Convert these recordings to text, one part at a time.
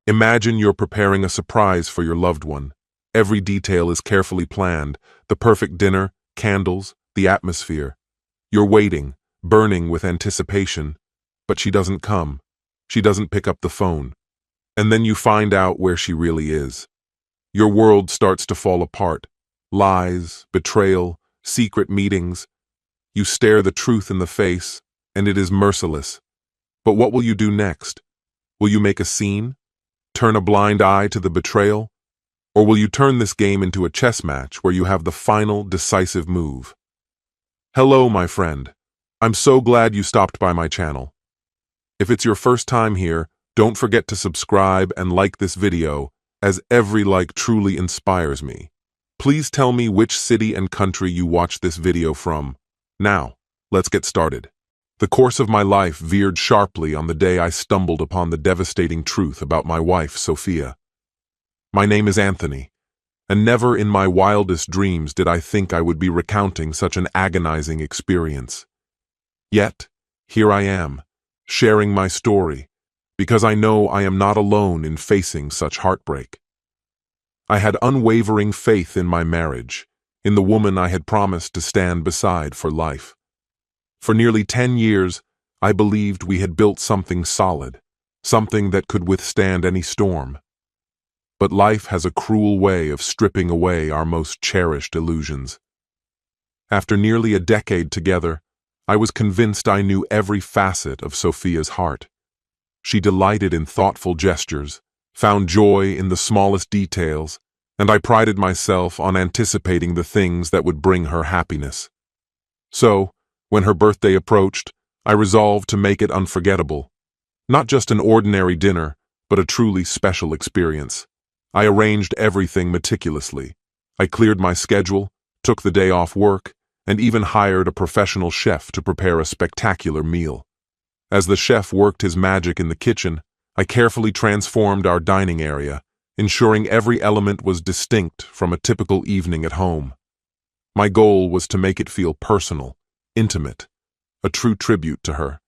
Imagine you're preparing a surprise for your loved one. Every detail is carefully planned, the perfect dinner, candles, the atmosphere. You're waiting, burning with anticipation, but she doesn't come. She doesn't pick up the phone. And then you find out where she really is. Your world starts to fall apart. Lies, betrayal, secret meetings. You stare the truth in the face, and it is merciless. But what will you do next? Will you make a scene? Turn a blind eye to the betrayal? Or will you turn this game into a chess match where you have the final, decisive move? Hello, my friend. I'm so glad you stopped by my channel. If it's your first time here, don't forget to subscribe and like this video, as every like truly inspires me. Please tell me which city and country you watched this video from. Now, let's get started. The course of my life veered sharply on the day I stumbled upon the devastating truth about my wife, Sophia. My name is Anthony, and never in my wildest dreams did I think I would be recounting such an agonizing experience. Yet, here I am, sharing my story, because I know I am not alone in facing such heartbreak. I had unwavering faith in my marriage, in the woman I had promised to stand beside for life. For nearly 10 years, I believed we had built something solid, something that could withstand any storm. But life has a cruel way of stripping away our most cherished illusions. After nearly a decade together, I was convinced I knew every facet of Sophia's heart. She delighted in thoughtful gestures, found joy in the smallest details, and I prided myself on anticipating the things that would bring her happiness. So, when her birthday approached, I resolved to make it unforgettable. Not just an ordinary dinner, but a truly special experience. I arranged everything meticulously. I cleared my schedule, took the day off work, and even hired a professional chef to prepare a spectacular meal. As the chef worked his magic in the kitchen, I carefully transformed our dining area, ensuring every element was distinct from a typical evening at home. My goal was to make it feel personal, intimate, a true tribute to her.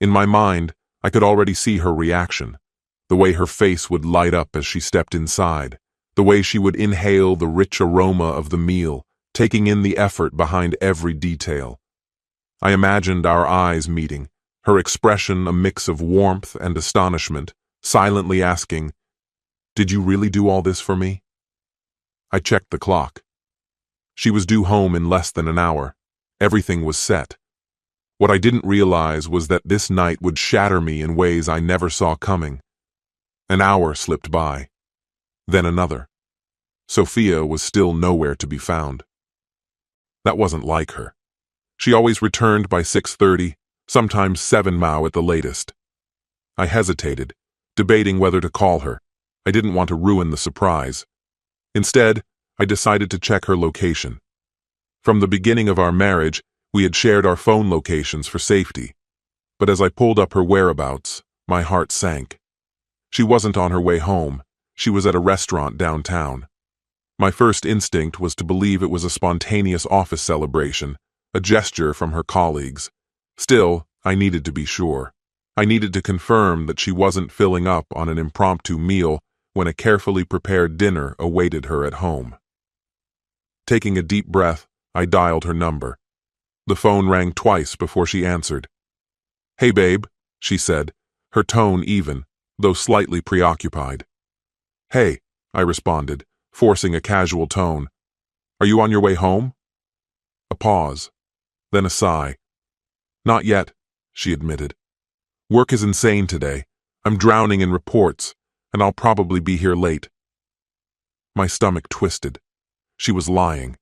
In my mind, I could already see her reaction, the way her face would light up as she stepped inside, the way she would inhale the rich aroma of the meal, taking in the effort behind every detail. I imagined our eyes meeting, her expression a mix of warmth and astonishment, silently asking, "Did you really do all this for me?" I checked the clock. She was due home in less than an hour. Everything was set. What I didn't realize was that this night would shatter me in ways I never saw coming. An hour slipped by. Then another. Sophia was still nowhere to be found. That wasn't like her. She always returned by 6:30, sometimes 7 at the latest. I hesitated, debating whether to call her. I didn't want to ruin the surprise. Instead, I decided to check her location. From the beginning of our marriage, we had shared our phone locations for safety. But as I pulled up her whereabouts, my heart sank. She wasn't on her way home. She was at a restaurant downtown. My first instinct was to believe it was a spontaneous office celebration, a gesture from her colleagues. Still, I needed to be sure. I needed to confirm that she wasn't filling up on an impromptu meal when a carefully prepared dinner awaited her at home. Taking a deep breath, I dialed her number. The phone rang twice before she answered. "Hey, babe," she said, her tone even, though slightly preoccupied. "Hey," I responded, forcing a casual tone. "Are you on your way home?" A pause, then a sigh. "Not yet," she admitted. "Work is insane today. I'm drowning in reports, and I'll probably be here late." My stomach twisted. She was lying.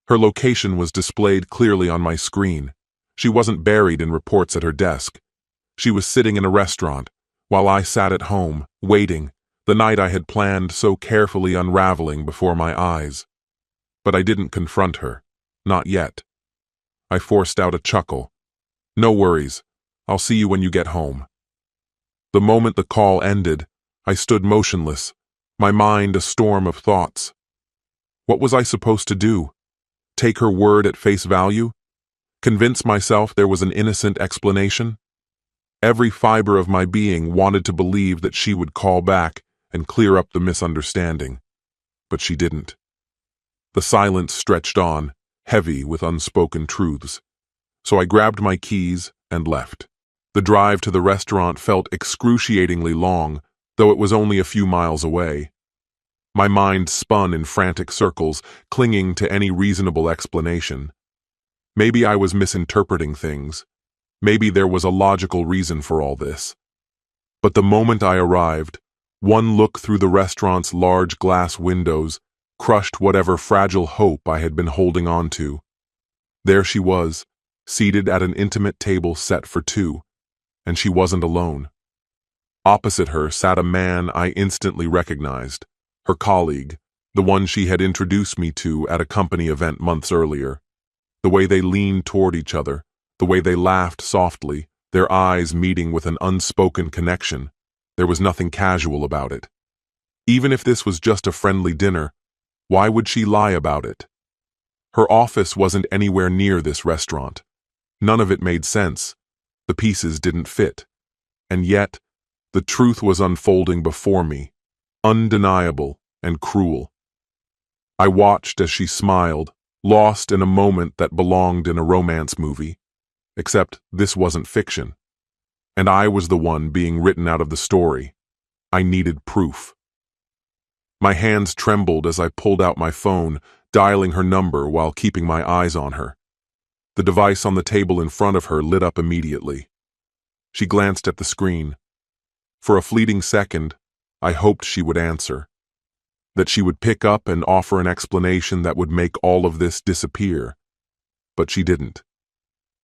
Her location was displayed clearly on my screen. She wasn't buried in reports at her desk. She was sitting in a restaurant, while I sat at home, waiting, the night I had planned so carefully unraveling before my eyes. But I didn't confront her. Not yet. I forced out a chuckle. "No worries. I'll see you when you get home." The moment the call ended, I stood motionless, my mind a storm of thoughts. What was I supposed to do? Take her word at face value? Convince myself there was an innocent explanation? Every fiber of my being wanted to believe that she would call back and clear up the misunderstanding. But she didn't. The silence stretched on, heavy with unspoken truths. So I grabbed my keys and left. The drive to the restaurant felt excruciatingly long, though it was only a few miles away. My mind spun in frantic circles, clinging to any reasonable explanation. Maybe I was misinterpreting things. Maybe there was a logical reason for all this. But the moment I arrived, one look through the restaurant's large glass windows crushed whatever fragile hope I had been holding on to. There she was, seated at an intimate table set for two, and she wasn't alone. Opposite her sat a man I instantly recognized, her colleague, the one she had introduced me to at a company event months earlier. The way they leaned toward each other, the way they laughed softly, their eyes meeting with an unspoken connection, there was nothing casual about it. Even if this was just a friendly dinner, why would she lie about it? Her office wasn't anywhere near this restaurant. None of it made sense. The pieces didn't fit. And yet, the truth was unfolding before me, undeniable and cruel. I watched as she smiled, lost in a moment that belonged in a romance movie. Except this wasn't fiction. And I was the one being written out of the story. I needed proof. My hands trembled as I pulled out my phone, dialing her number while keeping my eyes on her. The device on the table in front of her lit up immediately. She glanced at the screen. For a fleeting second, I hoped she would answer. That she would pick up and offer an explanation that would make all of this disappear. But she didn't.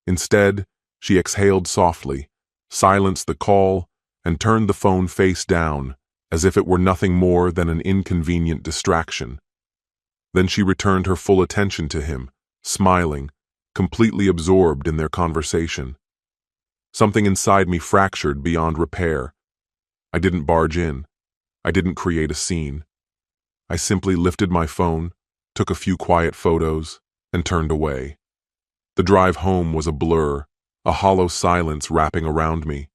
Instead, she exhaled softly, silenced the call, and turned the phone face down, as if it were nothing more than an inconvenient distraction. Then she returned her full attention to him, smiling, completely absorbed in their conversation. Something inside me fractured beyond repair. I didn't barge in. I didn't create a scene. I simply lifted my phone, took a few quiet photos, and turned away. The drive home was a blur, a hollow silence wrapping around me.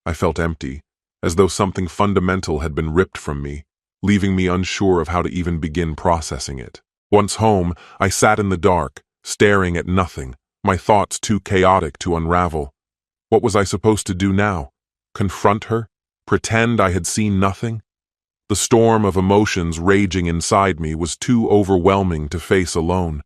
I felt empty, as though something fundamental had been ripped from me, leaving me unsure of how to even begin processing it. Once home, I sat in the dark, staring at nothing, my thoughts too chaotic to unravel. What was I supposed to do now? Confront her? Pretend I had seen nothing? The storm of emotions raging inside me was too overwhelming to face alone.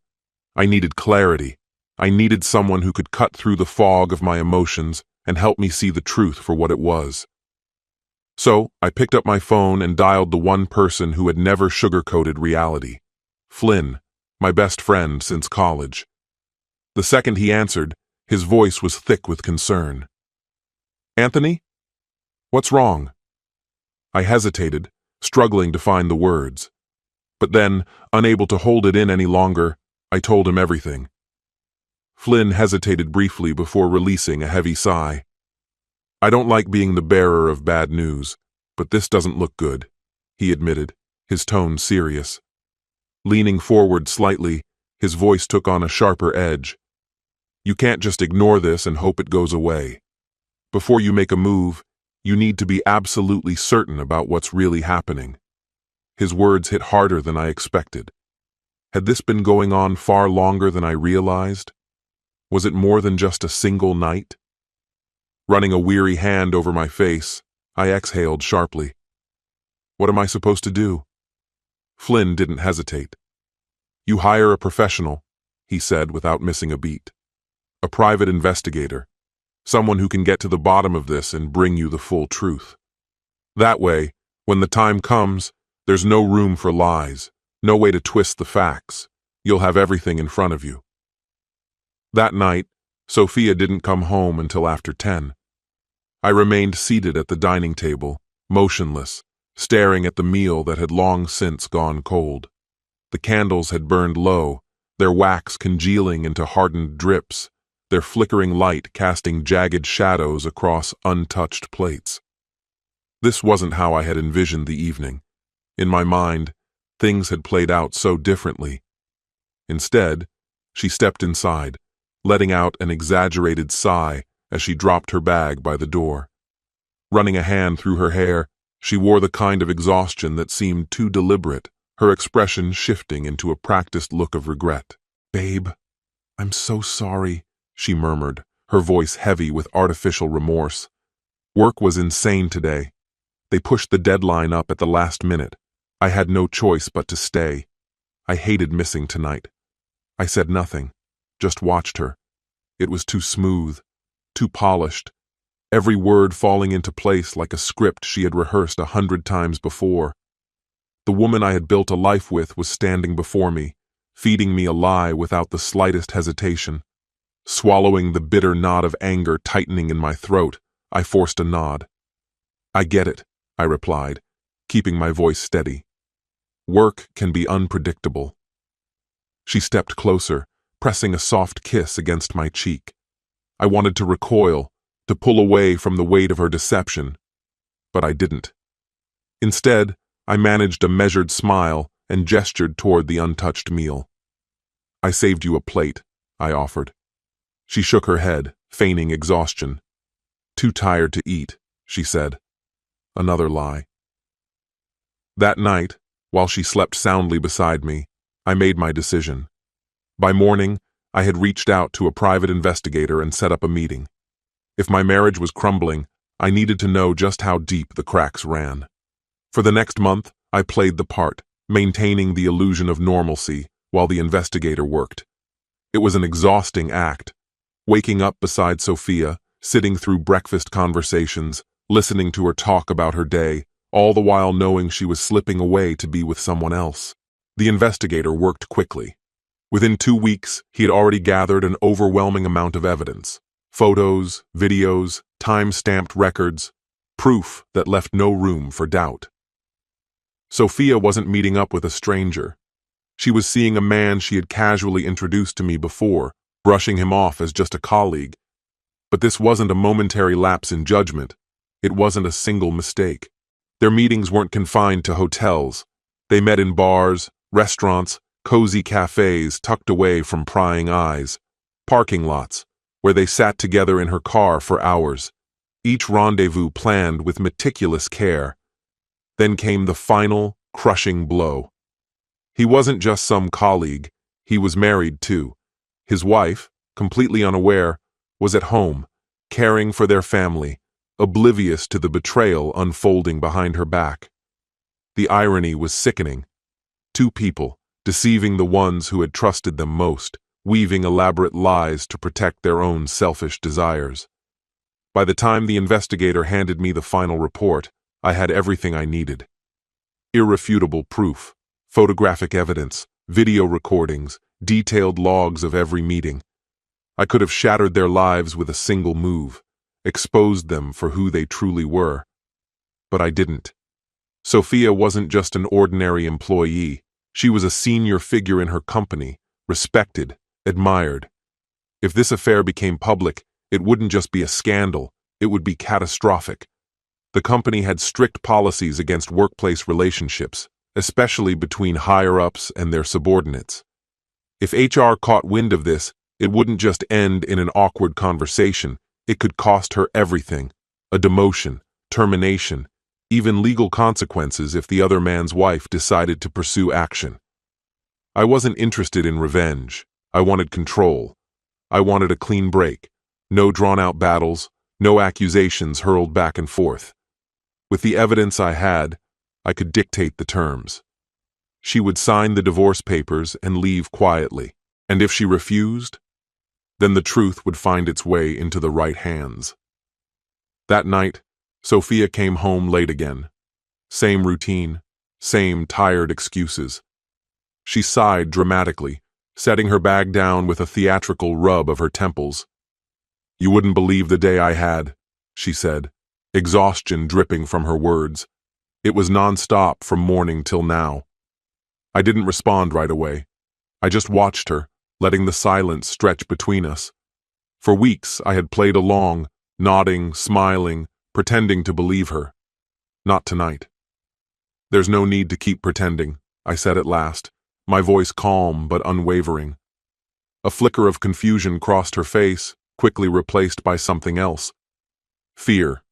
I needed clarity. I needed someone who could cut through the fog of my emotions and help me see the truth for what it was. So, I picked up my phone and dialed the one person who had never sugarcoated reality. Flynn, my best friend since college. The second he answered, his voice was thick with concern. "Anthony? What's wrong?" I hesitated, struggling to find the words. But then, unable to hold it in any longer, I told him everything. Flynn hesitated briefly before releasing a heavy sigh. "I don't like being the bearer of bad news, but this doesn't look good," he admitted, his tone serious. Leaning forward slightly, his voice took on a sharper edge. "You can't just ignore this and hope it goes away. Before you make a move, you need to be absolutely certain about what's really happening." His words hit harder than I expected. Had this been going on far longer than I realized? Was it more than just a single night? Running a weary hand over my face, I exhaled sharply. "What am I supposed to do?" Flynn didn't hesitate. "You hire a professional," he said without missing a beat. "A private investigator. Someone who can get to the bottom of this and bring you the full truth. That way, when the time comes, there's no room for lies, no way to twist the facts. You'll have everything in front of you." That night, Sophia didn't come home until after 10. I remained seated at the dining table, motionless, staring at the meal that had long since gone cold. The candles had burned low, their wax congealing into hardened drips, their flickering light casting jagged shadows across untouched plates. This wasn't how I had envisioned the evening. In my mind, things had played out so differently. Instead, she stepped inside, letting out an exaggerated sigh as she dropped her bag by the door. Running a hand through her hair, she wore the kind of exhaustion that seemed too deliberate, her expression shifting into a practiced look of regret. "Babe, I'm so sorry," she murmured, her voice heavy with artificial remorse. "Work was insane today. They pushed the deadline up at the last minute. I had no choice but to stay. I hated missing tonight." I said nothing, just watched her. It was too smooth, too polished, every word falling into place like a script she had rehearsed 100 times before. The woman I had built a life with was standing before me, feeding me a lie without the slightest hesitation. Swallowing the bitter knot of anger tightening in my throat, I forced a nod. "I get it," I replied, keeping my voice steady. "Work can be unpredictable." She stepped closer, pressing a soft kiss against my cheek. I wanted to recoil, to pull away from the weight of her deception, but I didn't. Instead, I managed a measured smile and gestured toward the untouched meal. "I saved you a plate," I offered. She shook her head, feigning exhaustion. "Too tired to eat," she said. Another lie. That night, while she slept soundly beside me, I made my decision. By morning, I had reached out to a private investigator and set up a meeting. If my marriage was crumbling, I needed to know just how deep the cracks ran. For the next month, I played the part, maintaining the illusion of normalcy while the investigator worked. It was an exhausting act. Waking up beside Sophia, sitting through breakfast conversations, listening to her talk about her day, all the while knowing she was slipping away to be with someone else. The investigator worked quickly. Within 2 weeks, he had already gathered an overwhelming amount of evidence. Photos, videos, time-stamped records, proof that left no room for doubt. Sophia wasn't meeting up with a stranger. She was seeing a man she had casually introduced to me before, brushing him off as just a colleague. But this wasn't a momentary lapse in judgment. It wasn't a single mistake. Their meetings weren't confined to hotels. They met in bars, restaurants, cozy cafes tucked away from prying eyes, parking lots, where they sat together in her car for hours, each rendezvous planned with meticulous care. Then came the final, crushing blow. He wasn't just some colleague, he was married too. His wife, completely unaware, was at home, caring for their family, oblivious to the betrayal unfolding behind her back. The irony was sickening. 2 people, deceiving the ones who had trusted them most, weaving elaborate lies to protect their own selfish desires. By the time the investigator handed me the final report, I had everything I needed. Irrefutable proof, photographic evidence, video recordings, detailed logs of every meeting. I could have shattered their lives with a single move, exposed them for who they truly were. But I didn't. Sophia wasn't just an ordinary employee. She was a senior figure in her company, respected, admired. If this affair became public, it wouldn't just be a scandal, it would be catastrophic. The company had strict policies against workplace relationships, especially between higher-ups and their subordinates. If HR caught wind of this, it wouldn't just end in an awkward conversation, it could cost her everything: a demotion, termination, even legal consequences if the other man's wife decided to pursue action. I wasn't interested in revenge. I wanted control. I wanted a clean break. No drawn-out battles, no accusations hurled back and forth. With the evidence I had, I could dictate the terms. She would sign the divorce papers and leave quietly. And if she refused, then the truth would find its way into the right hands. That night, Sophia came home late again. Same routine, same tired excuses. She sighed dramatically, setting her bag down with a theatrical rub of her temples. "You wouldn't believe the day I had," she said, exhaustion dripping from her words. It was non-stop from morning till now. I didn't respond right away. I just watched her, letting the silence stretch between us. For weeks I had played along, nodding, smiling, pretending to believe her. Not tonight. "There's no need to keep pretending," I said at last, my voice calm but unwavering. A flicker of confusion crossed her face, quickly replaced by something else. Fear.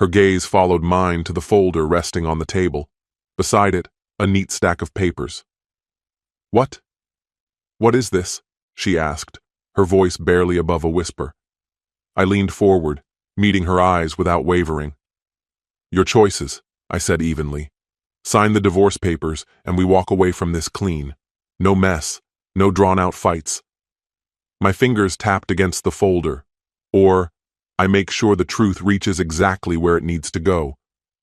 Her gaze followed mine to the folder resting on the table. Beside it, a neat stack of papers. "What? What is this?" she asked, her voice barely above a whisper. I leaned forward, meeting her eyes without wavering. "Your choices," I said evenly. "Sign the divorce papers and we walk away from this clean. No mess, no drawn-out fights." My fingers tapped against the folder. Or, I make sure the truth reaches exactly where it needs to go.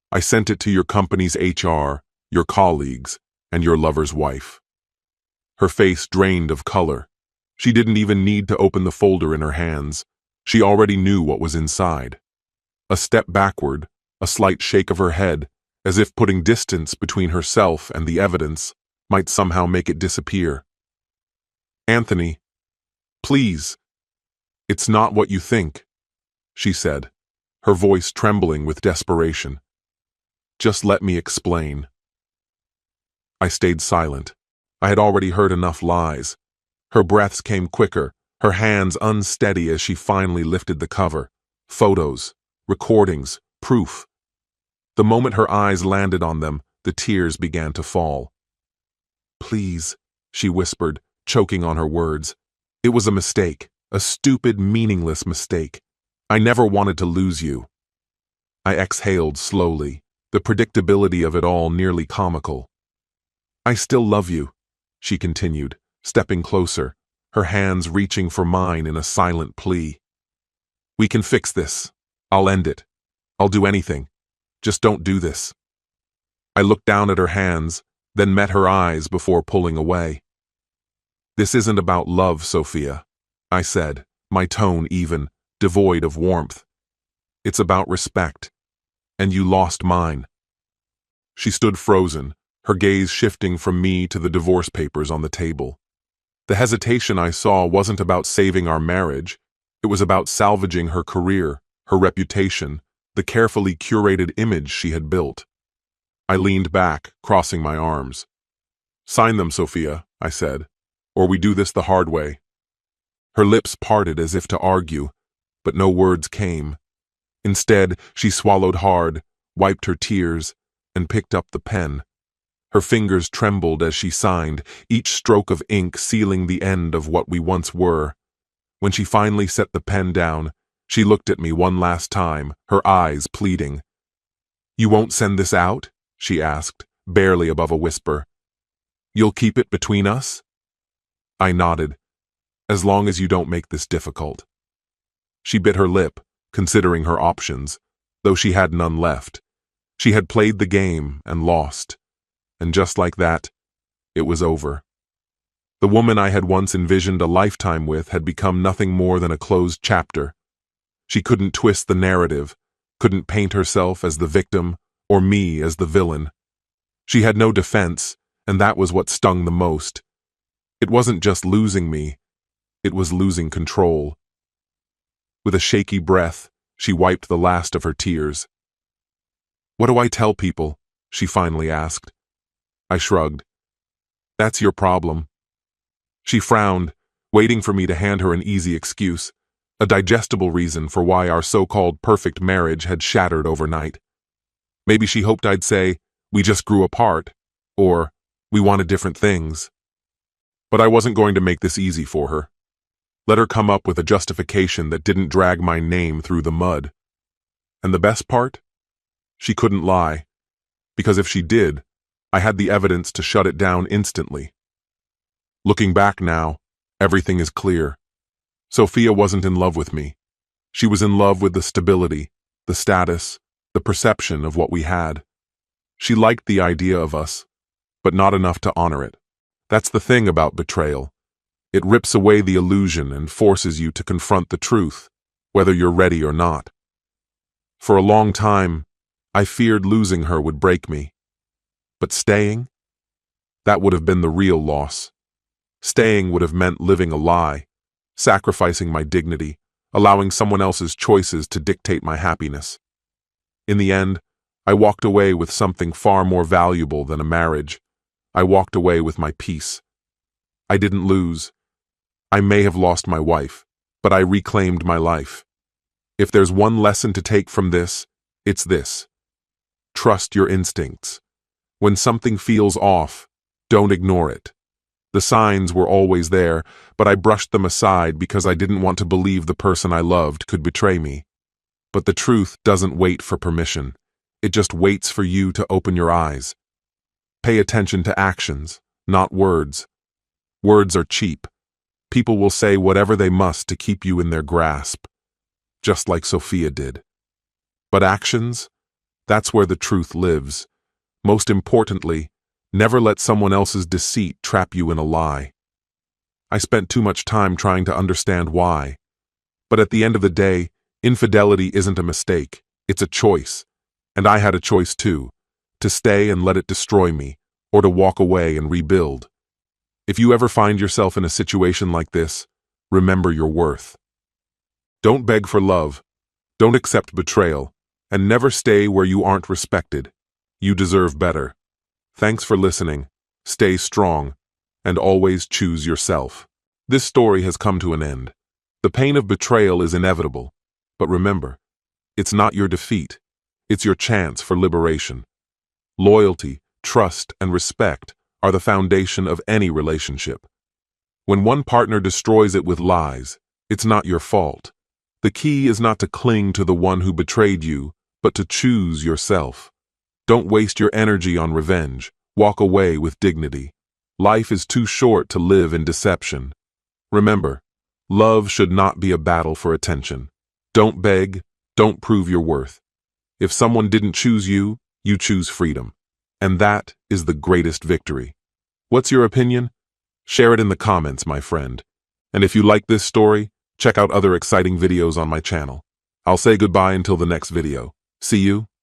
I sent it to your company's HR, your colleagues, and your lover's wife. Her face drained of color. She didn't even need to open the folder in her hands. She already knew what was inside. A step backward, a slight shake of her head, as if putting distance between herself and the evidence, might somehow make it disappear. "Anthony, please. It's not what you think," she said, her voice trembling with desperation. "Just let me explain." I stayed silent. I had already heard enough lies. Her breaths came quicker, her hands unsteady as she finally lifted the cover. Photos, recordings, proof. The moment her eyes landed on them, the tears began to fall. "Please," she whispered, choking on her words. "It was a mistake, a stupid, meaningless mistake. I never wanted to lose you." I exhaled slowly, the predictability of it all nearly comical. "I still love you," she continued, stepping closer, her hands reaching for mine in a silent plea. "We can fix this. I'll end it. I'll do anything. Just don't do this." I looked down at her hands, then met her eyes before pulling away. "This isn't about love, Sophia," I said, my tone even, devoid of warmth. "It's about respect. And you lost mine." She stood frozen, her gaze shifting from me to the divorce papers on the table. The hesitation I saw wasn't about saving our marriage. It was about salvaging her career, her reputation, the carefully curated image she had built. I leaned back, crossing my arms. "Sign them, Sophia," I said, "or we do this the hard way." Her lips parted as if to argue, but no words came. Instead, she swallowed hard, wiped her tears, and picked up the pen. Her fingers trembled as she signed, each stroke of ink sealing the end of what we once were. When she finally set the pen down, she looked at me one last time, her eyes pleading. "You won't send this out?" she asked, barely above a whisper. "You'll keep it between us?" I nodded. "As long as you don't make this difficult." She bit her lip, considering her options, though she had none left. She had played the game and lost. And just like that, it was over. The woman I had once envisioned a lifetime with had become nothing more than a closed chapter. She couldn't twist the narrative, couldn't paint herself as the victim or me as the villain. She had no defense, and that was what stung the most. It wasn't just losing me, it was losing control. With a shaky breath, she wiped the last of her tears. "What do I tell people?" she finally asked. I shrugged. "That's your problem." She frowned, waiting for me to hand her an easy excuse, a digestible reason for why our so-called perfect marriage had shattered overnight. Maybe she hoped I'd say, "We just grew apart," or "We wanted different things." But I wasn't going to make this easy for her. Let her come up with a justification that didn't drag my name through the mud. And the best part? She couldn't lie, because if she did, I had the evidence to shut it down instantly. Looking back now, everything is clear. Sophia wasn't in love with me. She was in love with the stability, the status, the perception of what we had. She liked the idea of us, but not enough to honor it. That's the thing about betrayal. It rips away the illusion and forces you to confront the truth, whether you're ready or not. For a long time, I feared losing her would break me. But staying? That would have been the real loss. Staying would have meant living a lie, sacrificing my dignity, allowing someone else's choices to dictate my happiness. In the end, I walked away with something far more valuable than a marriage. I walked away with my peace. I didn't lose. I may have lost my wife, but I reclaimed my life. If there's one lesson to take from this, it's this. Trust your instincts. When something feels off, don't ignore it. The signs were always there, but I brushed them aside because I didn't want to believe the person I loved could betray me. But the truth doesn't wait for permission. It just waits for you to open your eyes. Pay attention to actions, not words. Words are cheap. People will say whatever they must to keep you in their grasp, just like Sophia did. But actions? That's where the truth lives. Most importantly, never let someone else's deceit trap you in a lie. I spent too much time trying to understand why. But at the end of the day, infidelity isn't a mistake, it's a choice. And I had a choice too, to stay and let it destroy me, or to walk away and rebuild. If you ever find yourself in a situation like this, remember your worth. Don't beg for love, don't accept betrayal, and never stay where you aren't respected. You deserve better. Thanks for listening, stay strong, and always choose yourself. This story has come to an end. The pain of betrayal is inevitable, but remember, it's not your defeat, it's your chance for liberation. Loyalty, trust, and respect are the foundation of any relationship. When one partner destroys it with lies, it's not your fault. The key is not to cling to the one who betrayed you, but to choose yourself. Don't waste your energy on revenge. Walk away with dignity. Life is too short to live in deception. Remember, love should not be a battle for attention. Don't beg, don't prove your worth. If someone didn't choose you, you choose freedom. And that is the greatest victory. What's your opinion? Share it in the comments, my friend. And if you like this story, check out other exciting videos on my channel. I'll say goodbye until the next video. See you